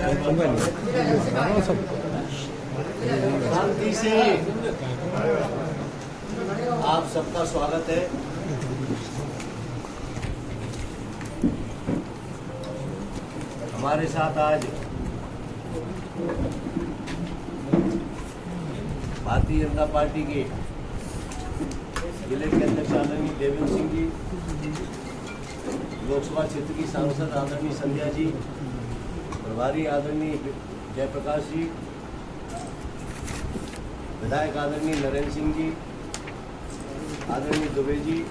शांति से आप सबका स्वागत है। हमारे साथ आज भारतीय जनता पार्टी के जिले के अध्यक्ष आदरणीय देवेंद्र सिंह जी, लोकसभा क्षेत्र की सांसद आदरणीय संध्या जी, प्रभारी आदरणीय जयप्रकाश जी, विधायक आदरणीय नरेंद्र सिंह जी, आदरणीय दुबे जी,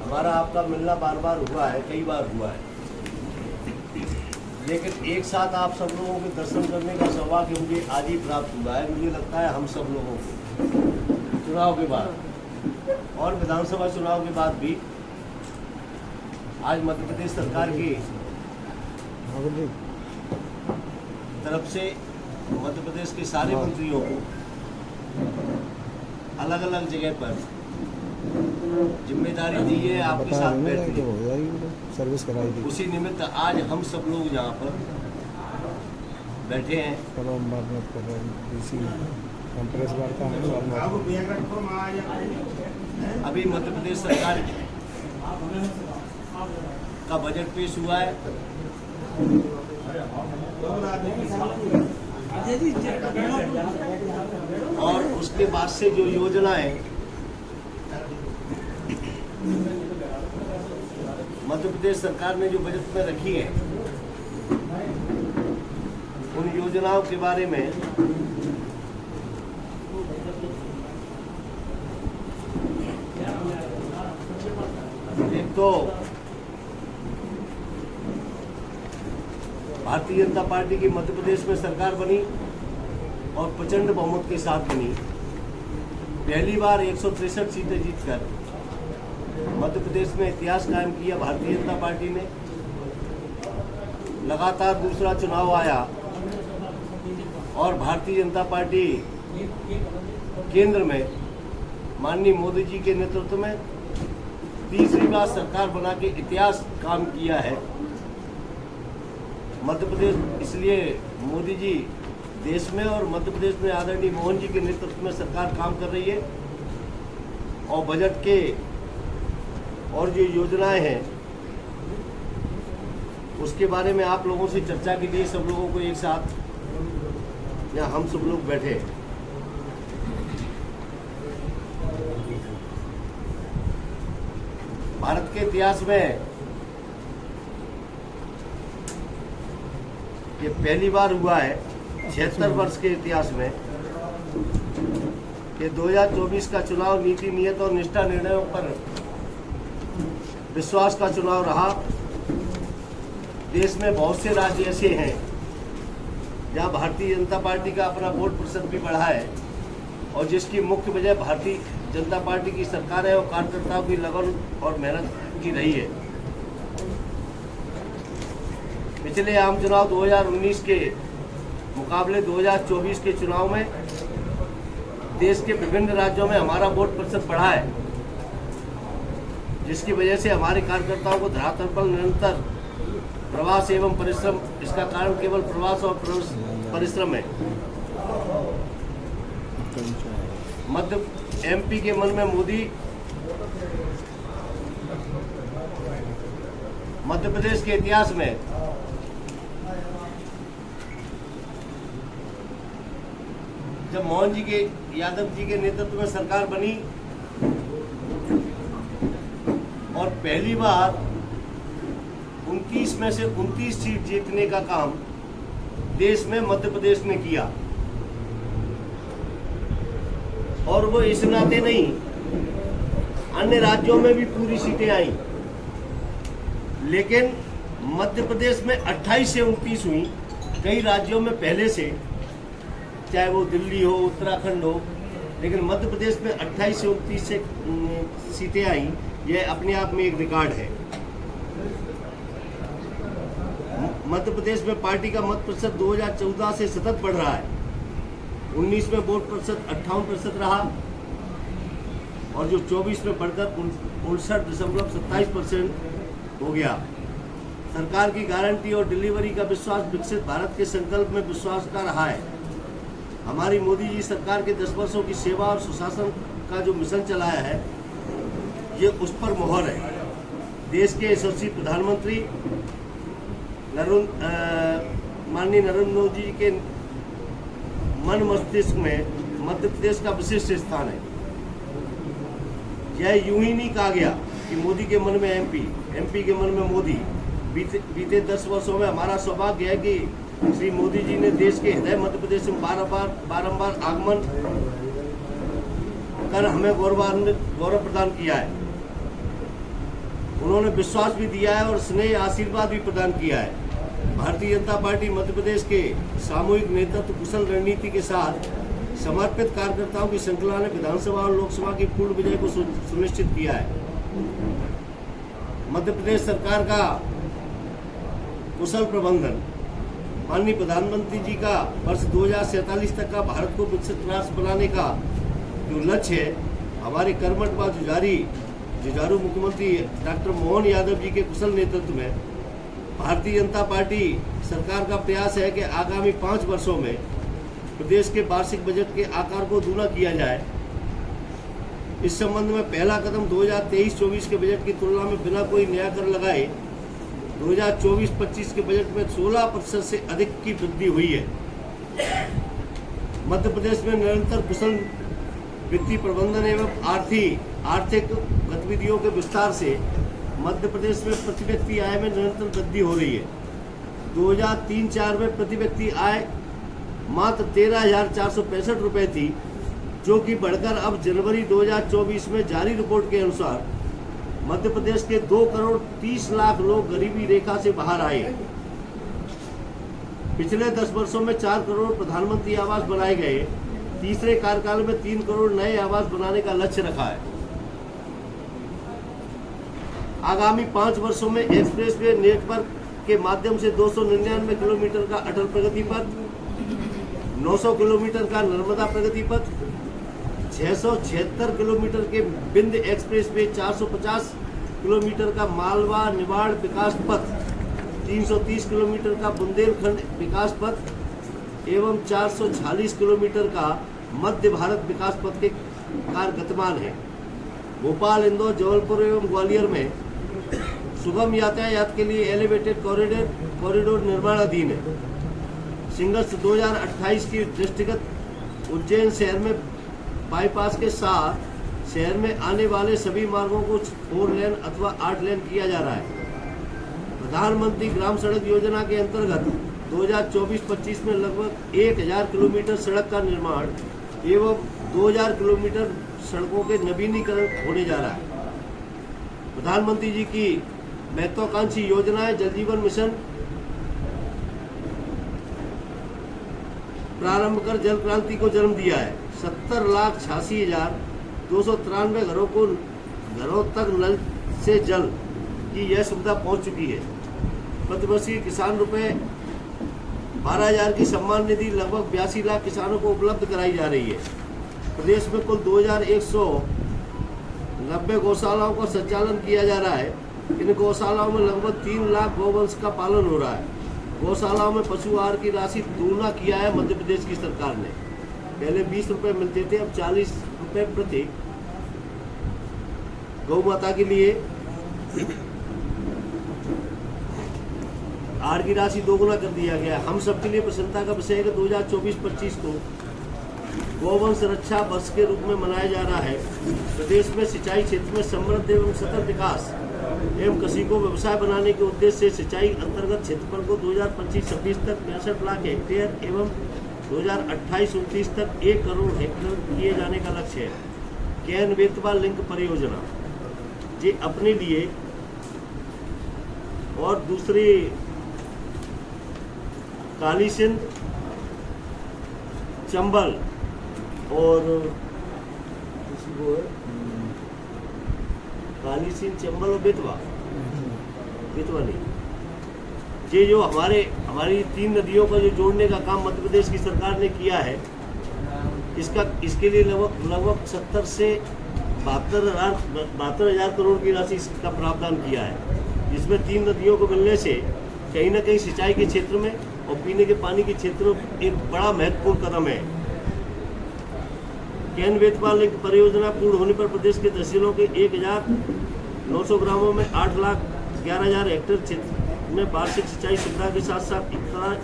हमारा आपका मिलना बार बार हुआ है, कई बार हुआ है, लेकिन एक साथ आप सब लोगों के दर्शन करने का सौभाग्य मुझे आज ही प्राप्त हुआ है। मुझे लगता है हम सब लोगों को चुनाव के बाद और विधानसभा चुनाव के बाद भी आज मध्य प्रदेश सरकार की तरफ से मध्य प्रदेश के सारे मंत्रियों को अलग अलग जगह पर जिम्मेदारी दी है, आपके साथ बैठने सर्विस कराई दी। उसी निमित्त आज हम सब लोग यहाँ पर बैठे हैं। अभी मध्य प्रदेश सरकार का बजट पेश हुआ है और उसके बाद से जो योजनाएं मध्य प्रदेश सरकार ने जो बजट में रखी है, उन योजनाओं के बारे में एक तो भारतीय जनता पार्टी की मध्य प्रदेश में सरकार बनी और प्रचंड बहुमत के साथ बनी। पहली बार 163 सीटें जीतकर मध्य प्रदेश में इतिहास कायम किया भारतीय जनता पार्टी ने। लगातार दूसरा चुनाव आया और भारतीय जनता पार्टी केंद्र में माननीय मोदी जी के नेतृत्व में तीसरी बार सरकार बना के इतिहास काम किया है मध्य प्रदेश। इसलिए मोदी जी देश में और मध्य प्रदेश में आदरणीय मोहन जी के नेतृत्व में सरकार काम कर रही है और बजट के और जो योजनाएं हैं उसके बारे में आप लोगों से चर्चा के लिए सब लोगों को एक साथ यहाँ हम सब लोग बैठे। भारत के इतिहास में ये पहली बार हुआ है 76 वर्ष के इतिहास में कि 2024 का चुनाव नीति, नियत और निष्ठा निर्णयों पर विश्वास का चुनाव रहा। देश में बहुत से राज्य ऐसे हैं जहां भारतीय जनता पार्टी का अपना वोट प्रतिशत भी बढ़ा है और जिसकी मुख्य वजह भारतीय जनता पार्टी की सरकार है और कार्यकर्ताओं की लगन और मेहनत की रही है। पिछले आम चुनाव 2019 के मुकाबले 2024 के चुनाव में देश के विभिन्न राज्यों में हमारा वोट प्रतिशत बढ़ा है, जिसकी वजह से हमारे कार्यकर्ताओं को धरातल पर निरंतर प्रवास एवं परिश्रम, इसका कारण केवल प्रवास और परिश्रम है। एमपी के मन में मोदी, मध्य प्रदेश के इतिहास में जब मोहन जी के, यादव जी के नेतृत्व में सरकार बनी और पहली बार 29 में से 29 सीट जीतने का काम देश में मध्य प्रदेश ने किया और वो इस नाते नहीं, अन्य राज्यों में भी पूरी सीटें आई, लेकिन मध्य प्रदेश में 28 से 29 हुई। कई राज्यों में पहले से, चाहे वो दिल्ली हो, उत्तराखंड हो, लेकिन मध्य प्रदेश में 28 से 29 से सीटें आई। यह अपने आप में एक रिकॉर्ड है। मध्य प्रदेश में पार्टी का मत प्रतिशत 2014 से सतत बढ़ रहा है। 19 में वोट प्रतिशत 58% रहा और जो 24 में बढ़कर 59.27% हो गया। सरकार की गारंटी और डिलीवरी का विश्वास विकसित भारत के संकल्प में विश्वास का रहा है। हमारी मोदी जी सरकार के 10 वर्षों की सेवा और सुशासन का जो मिशन चलाया है, ये उस पर मोहर है। देश के यशस्वी प्रधानमंत्री माननीय नरेंद्र मोदी जी के मन मस्तिष्क में मध्य प्रदेश का विशिष्ट स्थान है। यह यूं ही नहीं कहा गया कि मोदी के मन में एमपी के मन में मोदी। बीते 10 वर्षों में हमारा सौभाग्य है कि श्री मोदी जी ने देश के हृदय मध्य प्रदेश में बारंबार आगमन कर हमें गौरव प्रदान किया है। उन्होंने विश्वास भी दिया है और स्नेह आशीर्वाद भी प्रदान किया है। भारतीय जनता पार्टी मध्य प्रदेश के सामूहिक नेतृत्व, कुशल रणनीति के साथ समर्पित कार्यकर्ताओं की श्रृंखला ने विधानसभा और लोकसभा की पूर्ण विजय को सुनिश्चित किया है। मध्य प्रदेश सरकार का कुशल प्रबंधन, माननीय प्रधानमंत्री जी का वर्ष 2047 तक का भारत को विकसित राष्ट्र बनाने का जो लक्ष्य है, हमारे कर्मठ व जुझारू मुख्यमंत्री डॉक्टर मोहन यादव जी के कुशल नेतृत्व में भारतीय जनता पार्टी सरकार का प्रयास है कि आगामी 5 वर्षों में प्रदेश के वार्षिक बजट के आकार को दूना किया जाए। इस संबंध में पहला कदम 2023-24 के बजट की तुलना में बिना कोई नया कर लगाए 2024-25 के बजट में 16% से अधिक की वृद्धि हुई है। मध्य प्रदेश में निरंतर कुशल वित्तीय प्रबंधन एवं आर्थिक गतिविधियों के विस्तार से मध्य प्रदेश में प्रति व्यक्ति आय में निरंतर वृद्धि हो रही है। 2003-04 में प्रति व्यक्ति आय मात्र 13,465 रुपये थी, जो कि बढ़कर अब जनवरी 2024 में जारी रिपोर्ट के अनुसार मध्य प्रदेश के 2 करोड़ 30 लाख लोग गरीबी रेखा से बाहर आए। पिछले 10 वर्षों में 4 करोड़ प्रधानमंत्री आवास बनाए गए। तीसरे कार्यकाल में 3 करोड़ नए आवास बनाने का लक्ष्य रखा है। आगामी 5 वर्षों में एक्सप्रेसवे नेटवर्क के माध्यम से 299 किलोमीटर का अटल प्रगति पथ, 900 किलोमीटर का नर्मदा प्रगति पथ, 676 किलोमीटर के बिंद एक्सप्रेसवे, 450 किलोमीटर का मालवा निवाड़ विकास पथ, 330 किलोमीटर का बुंदेलखंड विकास पथ एवं 446 किलोमीटर का मध्य भारत विकास पथ के कार्य गतिमान है। भोपाल, इंदौर, जबलपुर एवं ग्वालियर में सुगम यातायात के लिए एलिवेटेड कॉरिडोर निर्माणाधीन है। सिंगल्स 2028 की दृष्टिगत उज्जैन शहर में बाईपास के साथ शहर में आने वाले सभी मार्गों को 4 लेन अथवा 8 लेन किया जा रहा है। प्रधानमंत्री ग्राम सड़क योजना के अंतर्गत 2024-25 में लगभग 1000 किलोमीटर सड़क का निर्माण एवं 2000 किलोमीटर सड़कों के नवीनीकरण होने जा रहा है। प्रधानमंत्री जी की महत्वाकांक्षी योजनाएं जल जीवन मिशन प्रारंभ कर जल क्रांति को जन्म दिया है। 70,86,293 घरों तक नल से जल की यह सुविधा पहुंच चुकी है। प्रतिवर्षीय किसान रुपए 12,000 की सम्मान निधि लगभग 82 लाख किसानों को उपलब्ध कराई जा रही है। प्रदेश में कुल 2,190 गौशालाओं का संचालन किया जा रहा है। इन गौशालाओं में लगभग 3 लाख गौवंश का पालन हो रहा है। गौशालाओं में पशु आहार की राशि दोगुना किया है मध्य प्रदेश की सरकार ने। पहले 20 रुपये मिलते थे, अब 40 रुपये प्रति गौ माता के लिए आहार की राशि दोगुना कर दिया गया। हम सबके लिए प्रसन्नता का विषय है कि 2024-25 को गौवंश रक्षा वर्ष के रूप में मनाया जा रहा है। प्रदेश में सिंचाई क्षेत्र में समृद्ध एवं सतत विकास एवं कृषि को व्यवसाय बनाने के उद्देश्य से सिंचाई अंतर्गत क्षेत्रफल को 2025-26 तक 65 लाख हेक्टेयर एवं 2028-29 तक 1 करोड़ हेक्टेयर किए जाने का लक्ष्य है। कैन बेतवा लिंक परियोजना ये अपने लिए और दूसरी काली सिंध, चंबल और काली सिंध, चंबल और बेतवा नहीं, ये जो हमारी 3 नदियों का जो जोड़ने का काम मध्य प्रदेश की सरकार ने किया है, इसके लिए लगभग 70 से 72,000 करोड़ की राशि इसका प्रावधान किया है। जिसमें 3 नदियों को मिलने से कहीं न कहीं सिंचाई के क्षेत्र में और पीने के पानी के क्षेत्र में एक बड़ा महत्वपूर्ण कदम है। कैन वेदपाल परियोजना पूर्ण होने पर प्रदेश के तहसीलों के 1900 ग्रामों में 8,11,000 हेक्टेयर क्षेत्र में वार्षिक सिंचाई सुविधा के साथ साथ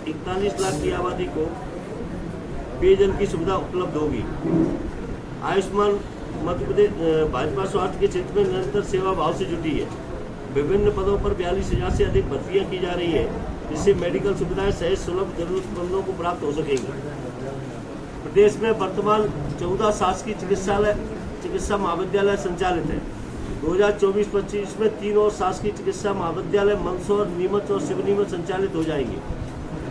41 लाख की आबादी को पेयजल की सुविधा उपलब्ध होगी। आयुष्मान मध्य प्रदेश भाजपा स्वास्थ्य के क्षेत्र में निरंतर सेवा भाव से जुटी है। विभिन्न पदों पर 42,000 से अधिक भर्तियां की जा रही है, जिससे मेडिकल सुविधाएं सहज सुलभ जरूरतमंदों को प्राप्त हो सकेंगी। प्रदेश में वर्तमान 14 शासकीय चिकित्सा महाविद्यालय संचालित है। 2024-25 में 3 और शासकीय चिकित्सा महाविद्यालय मंदसौर, नीमच और सिवनी में संचालित हो जाएंगे।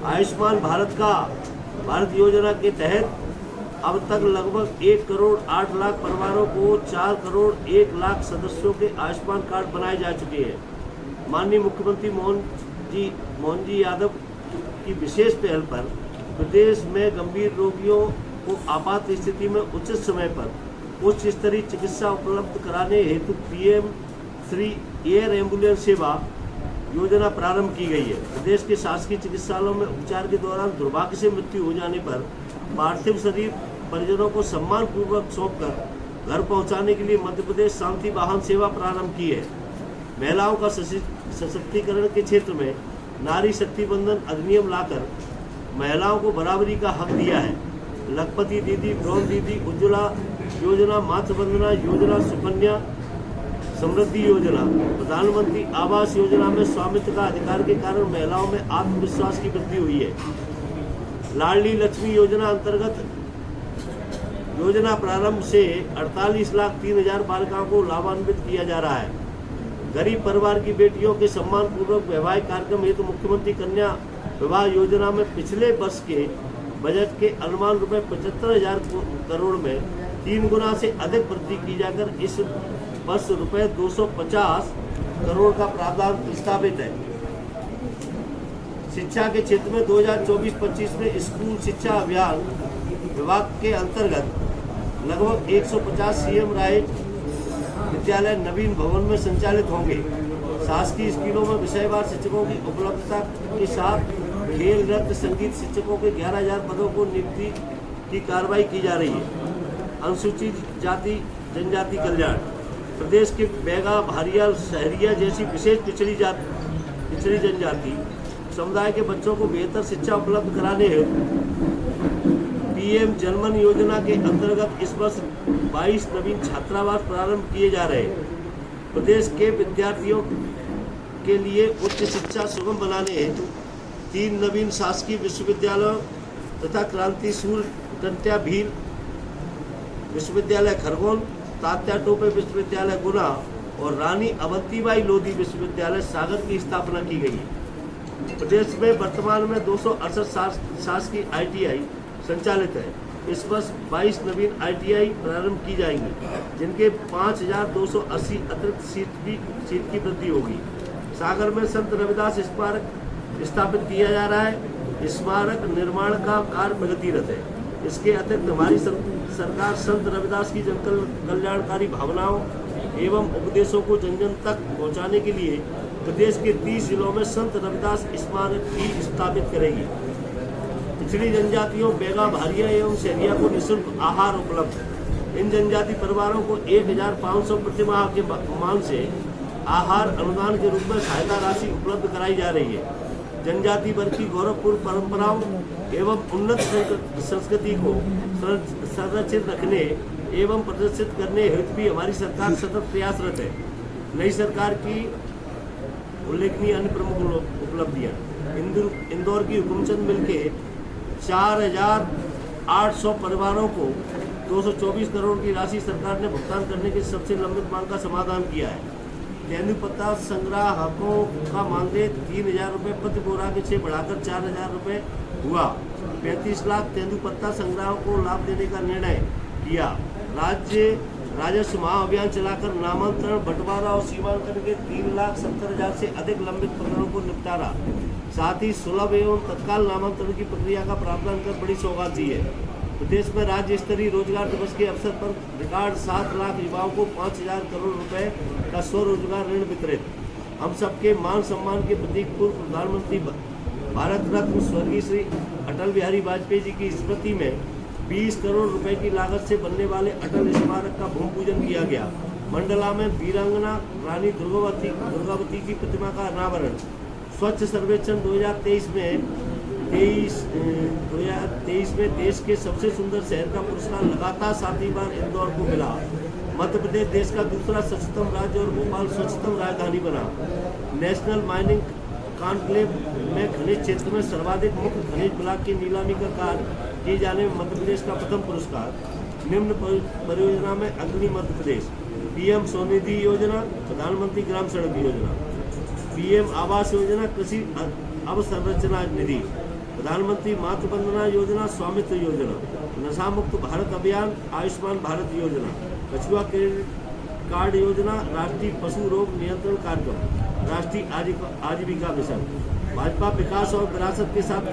आयुष्मान भारत योजना के तहत अब तक लगभग 1 करोड़ 8 लाख परिवारों को 4 करोड़ 1 लाख सदस्यों के आयुष्मान कार्ड बनाए जा चुके हैं। माननीय मुख्यमंत्री मोहन जी यादव की विशेष पहल पर प्रदेश में गंभीर रोगियों को आपात स्थिति में उचित समय पर उच्च स्तरीय चिकित्सा उपलब्ध कराने हेतु PM3 एयर एम्बुलेंस सेवा योजना प्रारंभ की गई है। प्रदेश के शासकीय चिकित्सालयों में उपचार के दौरान दुर्भाग्य से मृत्यु हो जाने पर पार्थिव शरीर परिजनों को सम्मान पूर्वक सौंपकर घर पहुंचाने के लिए मध्य प्रदेश शांति वाहन सेवा प्रारंभ की है। महिलाओं का सशक्तिकरण के क्षेत्र में नारी शक्ति बंधन अधिनियम लाकर महिलाओं को बराबरी का हक दिया है। लखपति दीदी, ब्रह्म दीदी, उज्ज्वला योजना, मातृ वंदना योजना, सुकन्या समृद्धि योजना, प्रधानमंत्री आवास योजना में स्वामित्व का अधिकार के कारण महिलाओं में आत्मविश्वास की वृद्धि हुई है। लाडली लक्ष्मी योजना अंतर्गत योजना प्रारंभ से 48,03,000 बालिकाओं को लाभान्वित किया जा रहा है। गरीब परिवार की बेटियों के सम्मान पूर्वक वैवाहिक कार्यक्रम हेतु मुख्यमंत्री कन्या विवाह योजना में पिछले वर्ष के बजट के अनुमान रुपये 75,000 करोड़ में 3 गुना से अधिक वृद्धि की जाकर इस वर्ष रुपये 250 करोड़ का प्रावधान प्रस्तावित है। शिक्षा के क्षेत्र में 2024-25 में स्कूल शिक्षा अभियान विभाग के अंतर्गत लगभग 150 CM राय विद्यालय नवीन भवन में संचालित होंगे। शासकीय स्कूलों में विषयवार शिक्षकों की उपलब्धता के साथ खेल, नृत्य, संगीत शिक्षकों के 11,000 पदों को नियुक्ति की कार्रवाई की जा रही है। अनुसूचित जाति जनजाति कल्याण प्रदेश के बैगा, भारिया, शहरिया जैसी विशेष पिछड़ी जनजाति समुदाय के बच्चों को बेहतर शिक्षा उपलब्ध कराने हेतु PM जनमन योजना के अंतर्गत इस वर्ष 22 नवीन छात्रावास प्रारंभ किए जा रहे हैं। प्रदेश के विद्यार्थियों के लिए उच्च शिक्षा सुगम बनाने हेतु 3 नवीन शासकीय विश्वविद्यालयों तथा क्रांति सूर्य टंट्या भील विश्वविद्यालय खरगोन, तात्या टोपे विश्वविद्यालय गुना और रानी अवंतीबाई लोधी विश्वविद्यालय सागर की स्थापना की गई है। प्रदेश में वर्तमान में 268 शासकीय ITI संचालित है। इस वर्ष 22 नवीन ITI प्रारंभ की जाएंगी, जिनके 5,280 अतिरिक्त सीट की वृद्धि होगी। सागर में संत रविदास स्मारक स्थापित किया जा रहा है। स्मारक निर्माण का कार्य प्रगतिरत है। इसके अतिरिक्त हमारी सरकार संत रविदास की जन कल्याणकारी भावनाओं एवं उपदेशों को जन जन तक पहुंचाने के लिए प्रदेश के 30 जिलों में संत रविदास स्मारक भी स्थापित करेगी। पिछड़ी जनजातियों, बैगा, भारिया एवं शहरिया को निःशुल्क आहार उपलब्ध। इन जनजाति परिवारों को 1,500 प्रतिमाह के मान से आहार अनुदान के रूप में सहायता राशि उपलब्ध कराई जा रही है। जनजाति वर्ग की गौरवपूर्ण परंपराओं एवं उन्नत संस्कृति को संरक्षित रखने एवं प्रदर्शित करने हेतु भी हमारी सरकार सतत प्रयासरत है। नई सरकार की उल्लेखनीय अन्य प्रमुख उपलब्धियां, इंदौर की हुकुमचंद मिल के 4,800 परिवारों को 224 करोड़ की राशि सरकार ने भुगतान करने की सबसे लंबित मांग का समाधान किया है। तेंदुपत्ता संग्राहकों का मानदेय 3,000 रुपये प्रति बोरा से बढ़ाकर 4,000 रुपये हुआ। 35 लाख तेंदुपत्ता संग्राहकों को लाभ देने का निर्णय किया। राज्य राजस्व महाअभियान चलाकर नामांतरण, बंटवारा और सीमांकन के 3,70,000 से अधिक लंबित प्रकरणों को निपटारा। साथ ही सुलभ एवं तत्काल नामांतरण की प्रक्रिया का प्रावधान कर बड़ी सौगात दी है। प्रदेश में राज्य स्तरीय रोजगार दिवस के अवसर पर रिकॉर्ड 7 लाख युवाओं को 5,000 करोड़ रुपए का स्वरोजगार ऋण वितरित। हम सबके मान सम्मान के प्रतीक पूर्व प्रधानमंत्री भारत रत्न स्वर्गीय श्री अटल बिहारी वाजपेयी जी की स्मृति में 20 करोड़ रुपए की लागत से बनने वाले अटल स्मारक का भूमि पूजन किया गया। मंडला में वीरांगना रानी दुर्गावती की प्रतिमा का अनावरण। स्वच्छ सर्वेक्षण 2023 में देश के सबसे सुंदर शहर का पुरस्कार लगातार 7वीं बार इंदौर को मिला। मध्य प्रदेश देश का दूसरा स्वच्छतम राज्य और भोपाल स्वच्छतम राजधानी बना। नेशनल माइनिंग कॉन्क्लेव में खनिज क्षेत्र में सर्वाधिक मुक्त खनिज ब्लॉक की नीलामी का कार्य किए जाने में मध्य प्रदेश का प्रथम पुरस्कार। निम्न परियोजना में अग्नि मध्य प्रदेश, पीएम स्वनिधि योजना, प्रधानमंत्री ग्राम सड़क योजना, पीएम आवास योजना, कृषि अवसंरचना निधि, प्रधानमंत्री मातृ वंदना योजना, स्वामित्व योजना, नशा मुक्त भारत अभियान, आयुष्मान भारत योजना, कछुआ क्रेडिट कार्ड योजना, राष्ट्रीय पशु रोग नियंत्रण कार्यक्रम, राष्ट्रीय आजीविका मिशन। भाजपा विकास और विरासत के साथ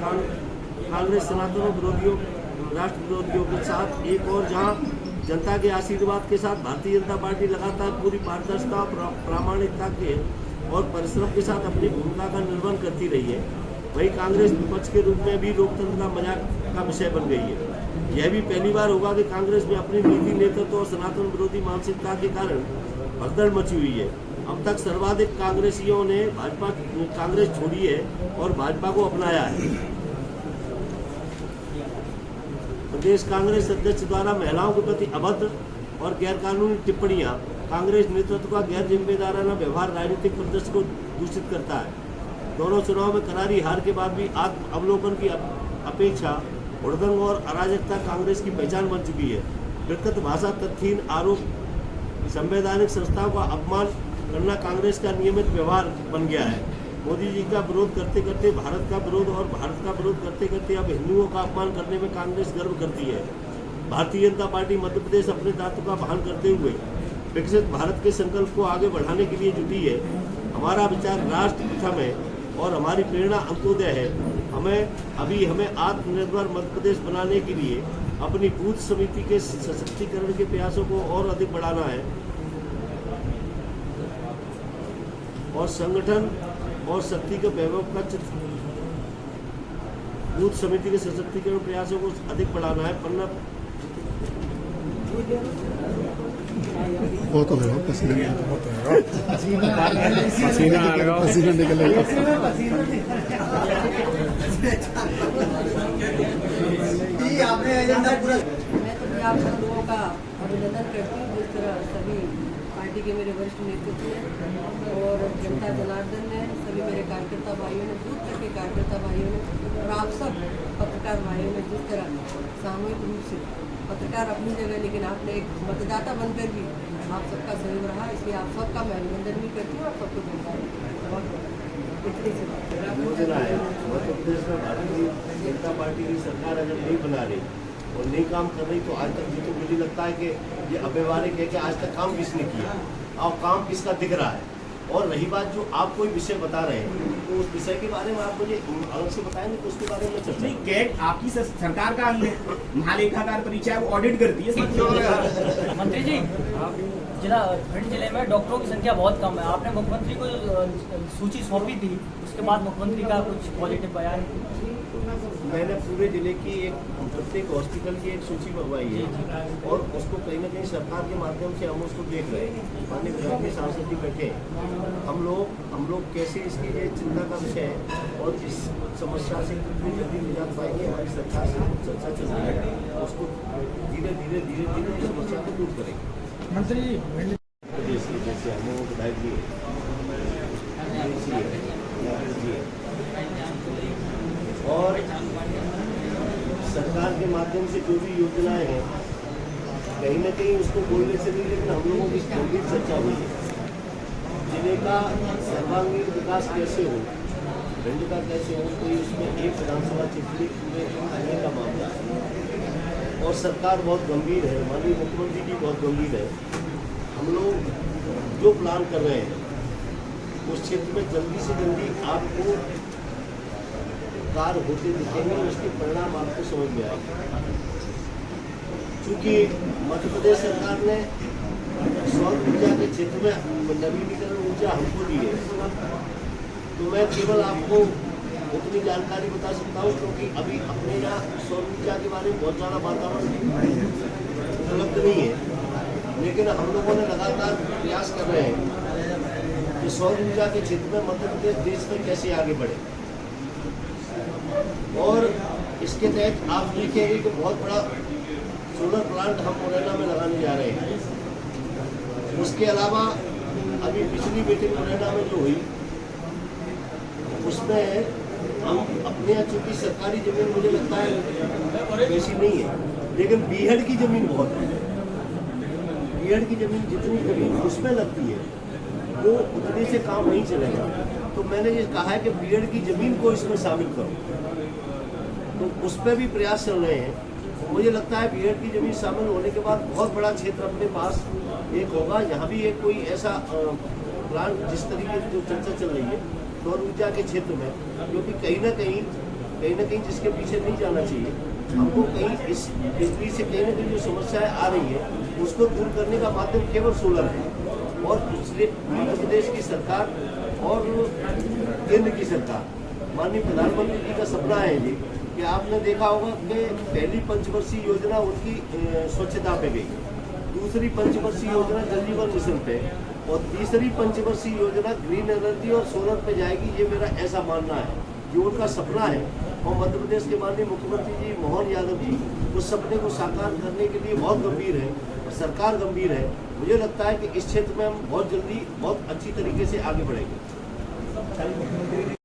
कांग्रेस सनातन विरोधियों राष्ट्र विरोधियों के साथ एक और जहां जनता के आशीर्वाद के साथ भारतीय जनता पार्टी लगातार पूरी पारदर्शिता प्रामाणिकता के और परिश्रम के साथ अपनी भूमिका का निर्वहन करती रही है, वहीं कांग्रेस विपक्ष के रूप में भी लोकतंत्र का मजाक का विषय बन गई है। यह भी पहली बार होगा कि कांग्रेस में अपनी नीति नेतृत्व और सनातन विरोधी मानसिकता के कारण भगदड़ मची हुई है। अब तक सर्वाधिक कांग्रेसियों ने कांग्रेस छोड़ी है और भाजपा को अपनाया है। प्रदेश कांग्रेस अध्यक्ष द्वारा महिलाओं के प्रति अभद्र और गैरकानूनी टिप्पणियां कांग्रेस नेतृत्व का गैर जिम्मेदाराना व्यवहार राजनीतिक परिदृश्य को दूषित करता है। दोनों चुनाव में करारी हार के बाद भी आत्म अवलोकन की अपेक्षा हुड़दंग और अराजकता कांग्रेस की पहचान बन चुकी है। विकृत भाषा, तथ्यहीन आरोप, संवैधानिक संस्थाओं का अपमान करना कांग्रेस का नियमित व्यवहार बन गया है। मोदी जी का विरोध करते करते भारत का विरोध और भारत का विरोध करते करते अब हिंदुओं का अपमान करने में कांग्रेस गर्व करती है। भारतीय जनता पार्टी मध्य प्रदेश अपने दायित्व का भान करते हुए विकसित भारत के संकल्प को आगे बढ़ाने के लिए जुटी है। हमारा विचार राष्ट्र प्रथम है और हमारी प्रेरणा अंत्योदय है। हमें आत्मनिर्भर मध्य प्रदेश बनाने के लिए अपनी बूथ समिति के सशक्तिकरण के प्रयासों को और अधिक बढ़ाना है और संगठन और शक्ति के वैभव का बूथ समिति के सशक्तिकरण प्रयासों को अधिक बढ़ाना है। पन्ना बहुत हो गया पसीना निकलेगा। मैं तो भी आप सब लोगों का अभिनंदन करती हूँ, जिस तरह सभी पार्टी के मेरे वरिष्ठ नेतृत्व ने और जनता जनार्दन ने, सभी मेरे कार्यकर्ता भाइयों ने, बूथ तक के कार्यकर्ता भाइयों ने और आप सब पत्रकार भाइयों ने जिस तरह सामूहिक रूप से पत्रकार अपनी जगह, लेकिन आपने एक मतदाता बनकर भी आप सबका सहयोग रहा, इसलिए आप सबका मैं अभिनंदन भी करती हूँ। आप सबको योजना है मध्य प्रदेश में भारतीय जनता पार्टी की सरकार अगर नहीं बना रही और नहीं काम कर रही तो आज तक तो मुझे लगता है कि ये अव्यवहारिक है कि आज तक काम किसने किया और काम किसका दिख रहा है। और रही बात जो आप कोई विषय बता रहे हैं तो उस विषय के बारे में आप मुझे अलग से बताएंगे तो उसके बारे में चर्चा। नहीं, कैट आपकी सरकार का अंग है, महालेखाकार परिचय वो ऑडिट करती है। मंत्री जी, जिला भिंड जिले में डॉक्टरों की संख्या बहुत कम है। आपने मुख्यमंत्री को सूची सौंपी थी, उसके बाद मुख्यमंत्री का कुछ पॉजिटिव बयान? मैंने पूरे जिले की प्रत्येक हॉस्पिटल की एक सूची मंगवाई है और उसको कहीं ना कहीं सरकार के माध्यम से हम उसको देख रहे हैं। माननीय विधायक के सांसद जी बैठे हम लोग कैसे इसकी ये चिंता का विषय है और इस समस्या से कितनी जल्दी निजात पाएंगे। हमारी सरकार से चर्चा चल रही है, उसको धीरे धीरे इस समस्या को दूर करेंगे। मंत्री प्रदेश के जैसे हम विधायक जी और सरकार के माध्यम से जो भी योजनाएं हैं कहीं ना कहीं उसको बोलने से नहीं, लेकिन हम लोगों की गंभीर चर्चा हुई है। जिले का सर्वांगीण विकास कैसे हो, भिंड का कैसे हो, कोई उसमें एक विधानसभा क्षेत्र में आने का मामला है और सरकार बहुत गंभीर है, माननीय मुख्यमंत्री जी बहुत गंभीर है। हम लोग जो प्लान कर रहे हैं उस क्षेत्र में जल्दी से जल्दी आपको कार्य होते दिखेंगे, उसके परिणाम आपको समझ में आएंगे। चूँकि मध्य प्रदेश सरकार ने सौर ऊर्जा के क्षेत्र में नवीनीकरण ऊर्जा हमको दी है, तो मैं केवल आपको उतनी जानकारी बता सकता हूँ क्योंकि अभी अपने यहाँ सौर ऊर्जा के बारे में बहुत ज़्यादा वातावरण उपलब्ध नहीं है, लेकिन हम लोगों ने लगातार प्रयास कर रहे हैं कि सौर ऊर्जा के क्षेत्र में मध्य प्रदेश देश में कैसे आगे बढ़े। और इसके तहत आप देखेंगे कि बहुत बड़ा सोलर प्लांट हम मुरैना में लगाने जा रहे हैं। उसके अलावा अभी पिछली मीटिंग मुरैना में जो हुई उसमें हम अपने यहाँ चूँकि सरकारी जमीन मुझे लगता है वैसी नहीं है, लेकिन बीहड़ की जमीन बहुत है। बीहड़ की जमीन जितनी जमीन उसमें लगती है वो उतने से काम नहीं चलेगा, तो मैंने ये कहा है कि बीहड़ की जमीन को इसमें शामिल करो, तो उस पर भी प्रयास चल रहे हैं। मुझे लगता है बीहड़ की जमीन शामिल होने के बाद बहुत बड़ा क्षेत्र अपने पास एक होगा। यहाँ भी एक कोई ऐसा प्लांट जिस तरीके की जो चर्चा चल रही है सौर ऊर्जा के क्षेत्र में, जो कि कहीं ना कहीं जिसके पीछे नहीं जाना चाहिए, हमको कहीं इस बिजली से कहीं ना कहीं जो समस्याएं आ रही है उसको दूर करने का माध्यम केवल सोलर है। और दूसरे मध्य प्रदेश की सरकार और केंद्र की सरकार, माननीय प्रधानमंत्री जी का सपना है ये कि आपने देखा होगा कि पहली पंचवर्षीय योजना उनकी स्वच्छता पे गई, दूसरी पंचवर्षीय योजना जल जीवन मिशन पे, और तीसरी पंचवर्षीय योजना ग्रीन एनर्जी और सोलर पे जाएगी। ये मेरा ऐसा मानना है, जो उनका सपना है। और मध्य प्रदेश के माननीय मुख्यमंत्री जी मोहन यादव जी उस सपने को साकार करने के लिए बहुत गंभीर है और सरकार गंभीर है। मुझे लगता है कि इस क्षेत्र में हम बहुत जल्दी बहुत अच्छी तरीके से आगे बढ़ेंगे।